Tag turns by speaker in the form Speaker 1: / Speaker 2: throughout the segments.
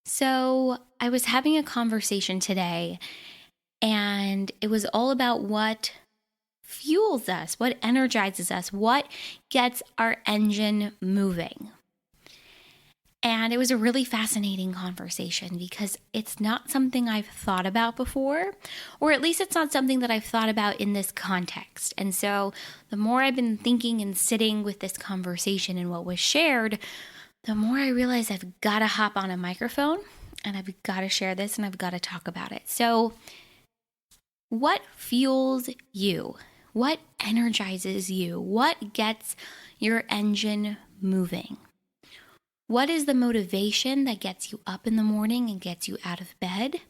Speaker 1: So I was having a conversation today, and it was all about what fuels us, what energizes us, what gets our engine moving. And it was a really fascinating conversation because it's not something I've thought about before, or at least it's not something that I've thought about in this context. And so the more I've been thinking and sitting with this conversation and what was shared, the more I realize I've got to hop on a microphone and I've got to share this and I've got to talk about it. So, what fuels you? What energizes you? What gets your engine moving? What is the motivation that gets you up in the morning and gets you out of bed?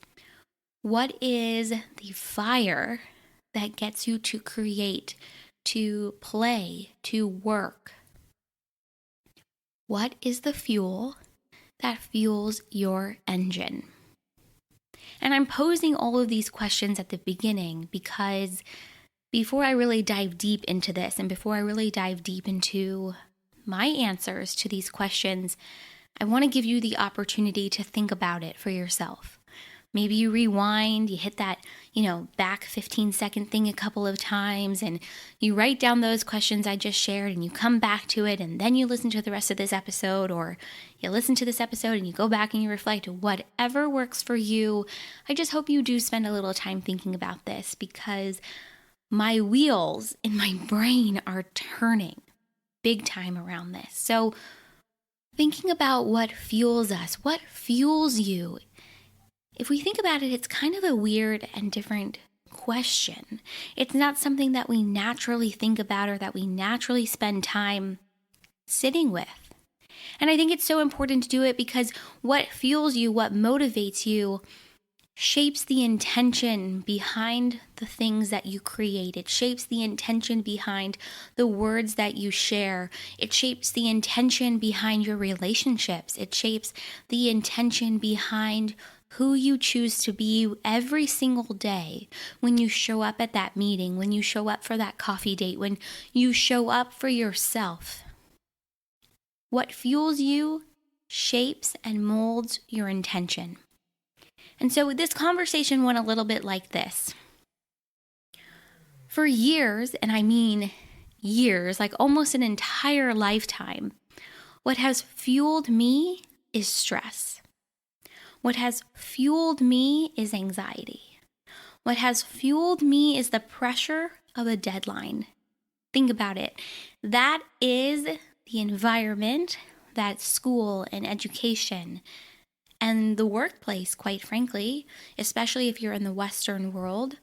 Speaker 1: What is the fire that gets you to create, to play, to work? What is the fuel that fuels your engine? And I'm posing all of these questions at the beginning because before I really dive deep into this and before I really dive deep into my answers to these questions, I want to give you the opportunity to think about it for yourself. Maybe you rewind, you hit that, back 15-second thing a couple of times, and you write down those questions I just shared, and you come back to it, and then you listen to the rest of this episode, or you listen to this episode and you go back and you reflect. Whatever works for you. I just hope you do spend a little time thinking about this because my wheels in my brain are turning big time around this. So thinking about what fuels us, what fuels you. If we think about it, it's kind of a weird and different question. It's not something that we naturally think about or that we naturally spend time sitting with. And I think it's so important to do it because what fuels you, what motivates you, shapes the intention behind the things that you create. It shapes the intention behind the words that you share. It shapes the intention behind your relationships. It shapes the intention behind who you choose to be every single day when you show up at that meeting, when you show up for that coffee date, when you show up for yourself. What fuels you shapes and molds your intention. And so this conversation went a little bit like this. For years, and I mean years, like almost an entire lifetime, what has fueled me is stress. What has fueled me is anxiety. What has fueled me is the pressure of a deadline. Think about it. That is the environment that school and education and the workplace, quite frankly, especially if you're in the Western world,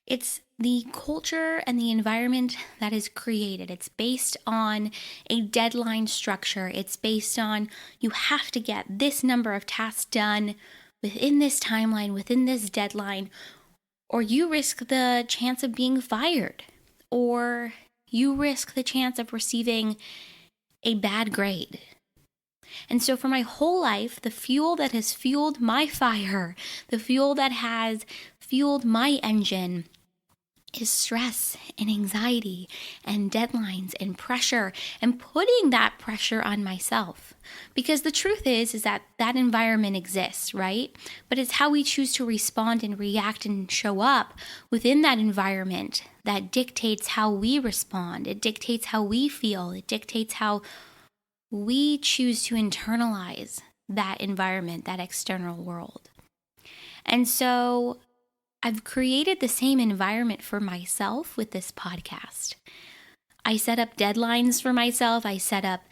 Speaker 1: it's the culture and the environment that is created. It's based on a deadline structure. It's based on you have to get this number of tasks done within this timeline, within this deadline, or you risk the chance of being fired, or you risk the chance of receiving a bad grade. And so for my whole life, the fuel that has fueled my fire, the fuel that has fueled my engine is stress and anxiety and deadlines and pressure and putting that pressure on myself. Because the truth is that that environment exists, right? But it's how we choose to respond and react and show up within that environment that dictates how we respond. It dictates how we feel. It dictates how we choose to internalize that environment, that external world. And so I've created the same environment for myself with this podcast. I set up deadlines for myself. I set up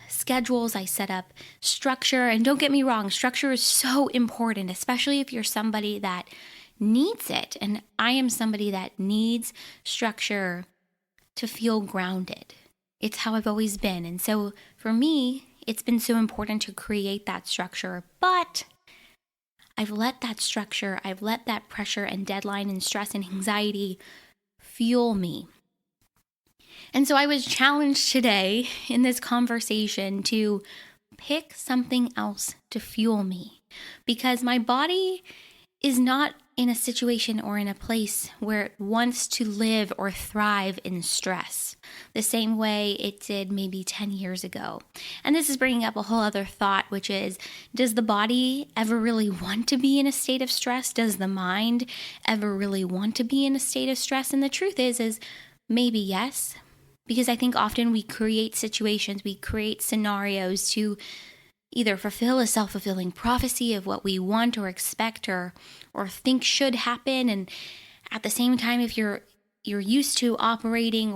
Speaker 1: schedules. I set up structure. And don't get me wrong, structure is so important, especially if you're somebody that needs it. And I am somebody that needs structure to feel grounded. It's how I've always been. And so for me, it's been so important to create that structure. But I've let that structure, I've let that pressure and deadline and stress and anxiety fuel me. And so I was challenged today in this conversation to pick something else to fuel me because my body is not in a situation or in a place where it wants to live or thrive in stress the same way it did maybe 10 years ago. And this is bringing up a whole other thought, which is, does the body ever really want to be in a state of stress? Does the mind ever really want to be in a state of stress? And the truth is maybe yes, because I think often we create situations, we create scenarios to either fulfill a self-fulfilling prophecy of what we want or expect or think should happen. And at the same time, if you're used to operating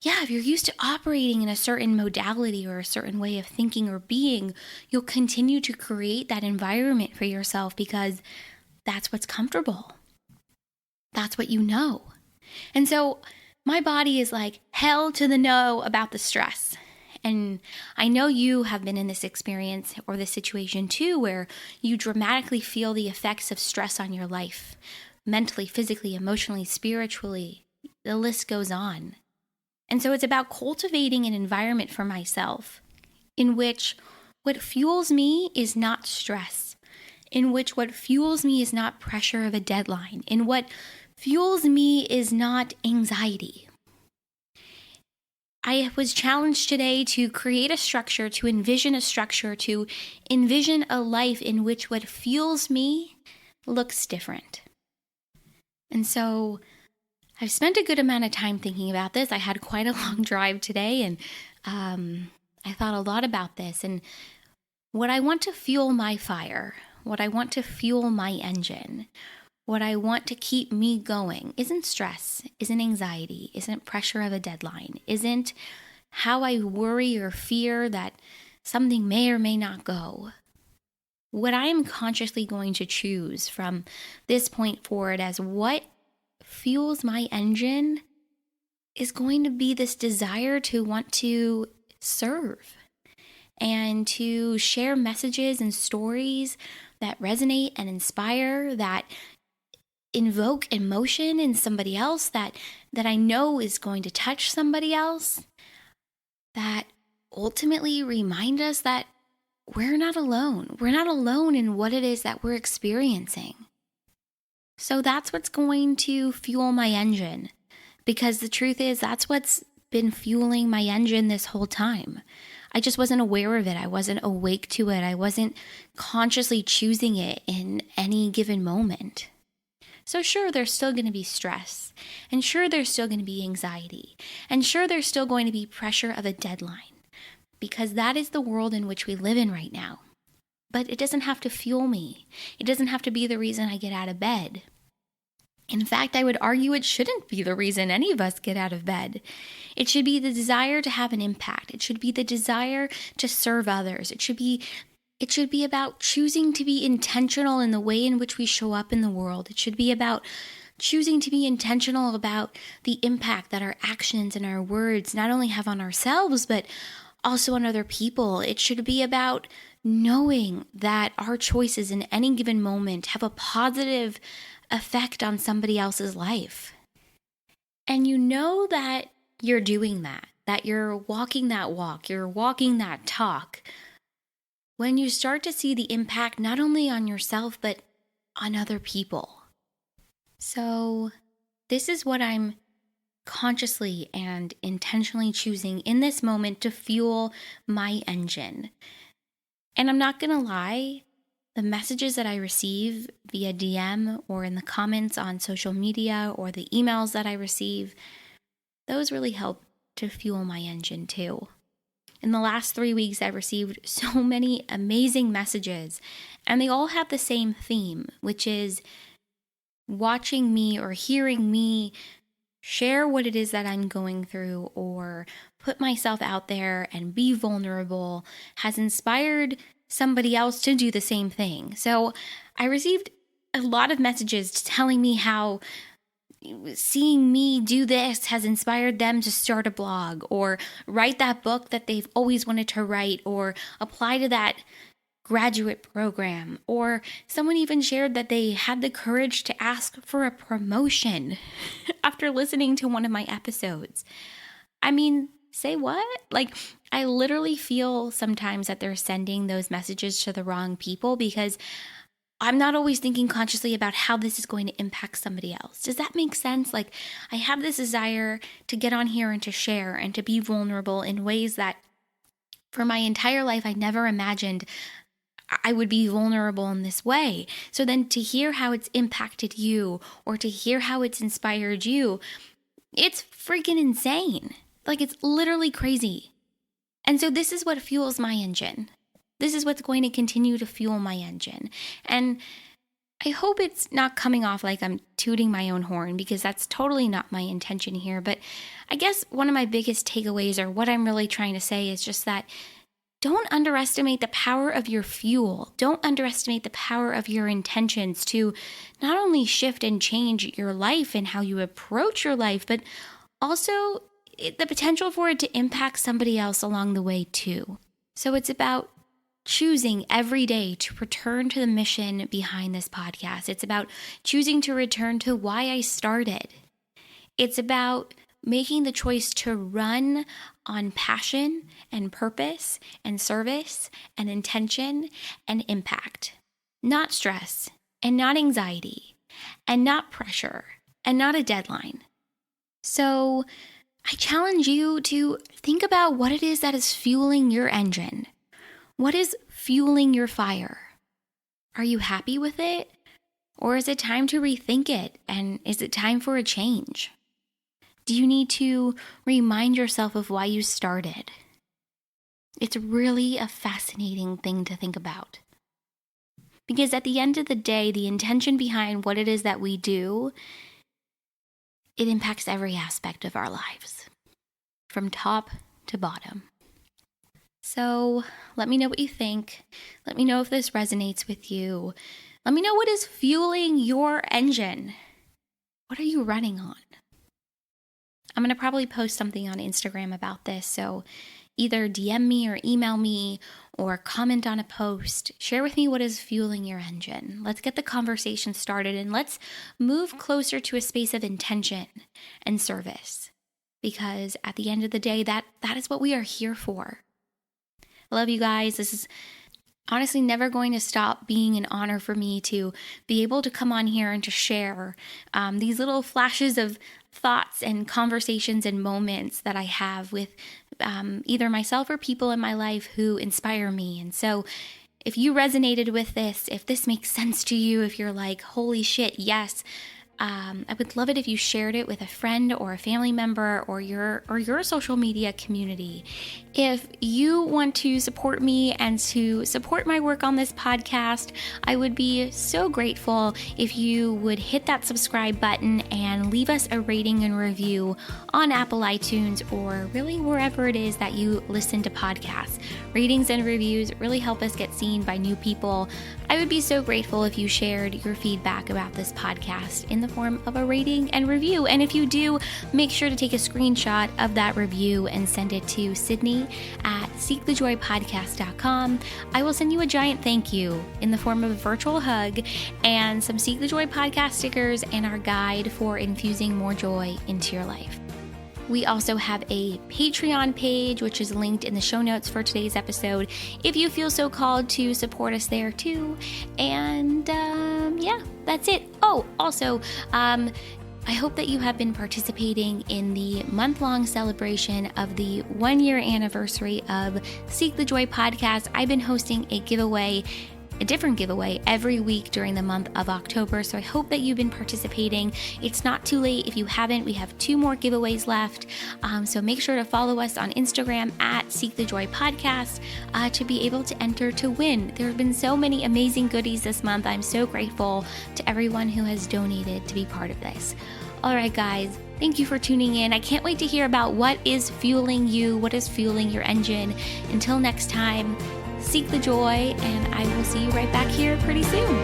Speaker 1: if you're used to operating in a certain modality or a certain way of thinking or being, you'll continue to create that environment for yourself because that's what's comfortable. That's what you know. And so my body is like hell to the no about the stress. And I know you have been in this experience or this situation too, where you dramatically feel the effects of stress on your life, mentally, physically, emotionally, spiritually. The list goes on. And so it's about cultivating an environment for myself in which what fuels me is not stress, in which what fuels me is not pressure of a deadline, in what fuels me is not anxiety. I was challenged today to create a structure, to envision a life in which what fuels me looks different. And so I've spent a good amount of time thinking about this. I had quite a long drive today, and I thought a lot about this. And what I want to fuel my fire, what I want to fuel my engine, what I want to keep me going isn't stress, isn't anxiety, isn't pressure of a deadline, isn't how I worry or fear that something may or may not go. What I am consciously going to choose from this point forward as what fuels my engine is going to be this desire to want to serve and to share messages and stories that resonate and inspire, that invoke emotion in somebody else, that I know is going to touch somebody else, that ultimately remind us that we're not alone. We're not alone in what it is that we're experiencing. So that's what's going to fuel my engine, because the truth is that's what's been fueling my engine this whole time. I just wasn't aware of it. I wasn't awake to it. I wasn't consciously choosing it in any given moment. So sure, there's still going to be stress, and sure, there's still going to be anxiety, and sure, there's still going to be pressure of a deadline, because that is the world in which we live in right now. But it doesn't have to fuel me. It doesn't have to be the reason I get out of bed. In fact, I would argue it shouldn't be the reason any of us get out of bed. It should be the desire to have an impact. It should be the desire to serve others. It should be about choosing to be intentional in the way in which we show up in the world. It should be about choosing to be intentional about the impact that our actions and our words not only have on ourselves, but also on other people. It should be about knowing that our choices in any given moment have a positive effect on somebody else's life. And you know that you're doing that you're walking that walk, you're walking that talk, when you start to see the impact not only on yourself, but on other people. So this is what I'm consciously and intentionally choosing in this moment to fuel my engine. And I'm not going to lie, the messages that I receive via DM or in the comments on social media or the emails that I receive, those really help to fuel my engine too. In the last 3 weeks, I've received so many amazing messages, and they all have the same theme, which is watching me or hearing me share what it is that I'm going through or put myself out there and be vulnerable has inspired somebody else to do the same thing. So I received a lot of messages telling me how seeing me do this has inspired them to start a blog or write that book that they've always wanted to write or apply to that graduate program. Or someone even shared that they had the courage to ask for a promotion after listening to one of my episodes. I mean, say what? Like, I literally feel sometimes that they're sending those messages to the wrong people, because I'm not always thinking consciously about how this is going to impact somebody else. Does that make sense? Like, I have this desire to get on here and to share and to be vulnerable in ways that for my entire life I never imagined I would be vulnerable in this way. So then to hear how it's impacted you or to hear how it's inspired you, it's freaking insane. Like, it's literally crazy. And so this is what fuels my engine. This is what's going to continue to fuel my engine. And I hope it's not coming off like I'm tooting my own horn, because that's totally not my intention here. But I guess one of my biggest takeaways, or what I'm really trying to say, is just that don't underestimate the power of your fuel. Don't underestimate the power of your intentions to not only shift and change your life and how you approach your life, but also the potential for it to impact somebody else along the way too. So it's about choosing every day to return to the mission behind this podcast. It's about choosing to return to why I started. It's about making the choice to run on passion and purpose and service and intention and impact, not stress and not anxiety and not pressure and not a deadline. So I challenge you to think about what it is that is fueling your engine. What is fueling your fire? Are you happy with it? Or is it time to rethink it? And is it time for a change? Do you need to remind yourself of why you started? It's really a fascinating thing to think about. Because at the end of the day, the intention behind what it is that we do, it impacts every aspect of our lives, from top to bottom. So let me know what you think. Let me know if this resonates with you. Let me know what is fueling your engine. What are you running on? I'm going to probably post something on Instagram about this, so either DM me or email me or comment on a post. Share with me what is fueling your engine. Let's get the conversation started and let's move closer to a space of intention and service, because at the end of the day, that is what we are here for. I love you guys. This is honestly never going to stop being an honor for me to be able to come on here and to share these little flashes of thoughts and conversations and moments that I have with either myself or people in my life who inspire me. And so if you resonated with this, if this makes sense to you, if you're like, holy shit, yes, I would love it if you shared it with a friend or a family member or your social media community. If you want to support me and to support my work on this podcast, I would be so grateful if you would hit that subscribe button and leave us a rating and review on Apple iTunes or really wherever it is that you listen to podcasts. Ratings and reviews really help us get seen by new people. I would be so grateful if you shared your feedback about this podcast in the form of a rating and review. And if you do, make sure to take a screenshot of that review and send it to Sydney at seekthejoypodcast.com. I will send you a giant thank you in the form of a virtual hug and some Seek the Joy podcast stickers and our guide for infusing more joy into your life. We also have a Patreon page, which is linked in the show notes for today's episode, if you feel so called to support us there too. And yeah, that's it. Oh, also, I hope that you have been participating in the month-long celebration of the 1-year anniversary of Seek the Joy podcast. I've been hosting a different giveaway every week during the month of October. So I hope that you've been participating. It's not too late if you haven't. We have 2 more giveaways left. So make sure to follow us on Instagram at Seek the Joy Podcast to be able to enter to win. There have been so many amazing goodies this month. I'm so grateful to everyone who has donated to be part of this. All right, guys, thank you for tuning in. I can't wait to hear about what is fueling you, what is fueling your engine. Until next time, seek the joy, and I will see you right back here pretty soon.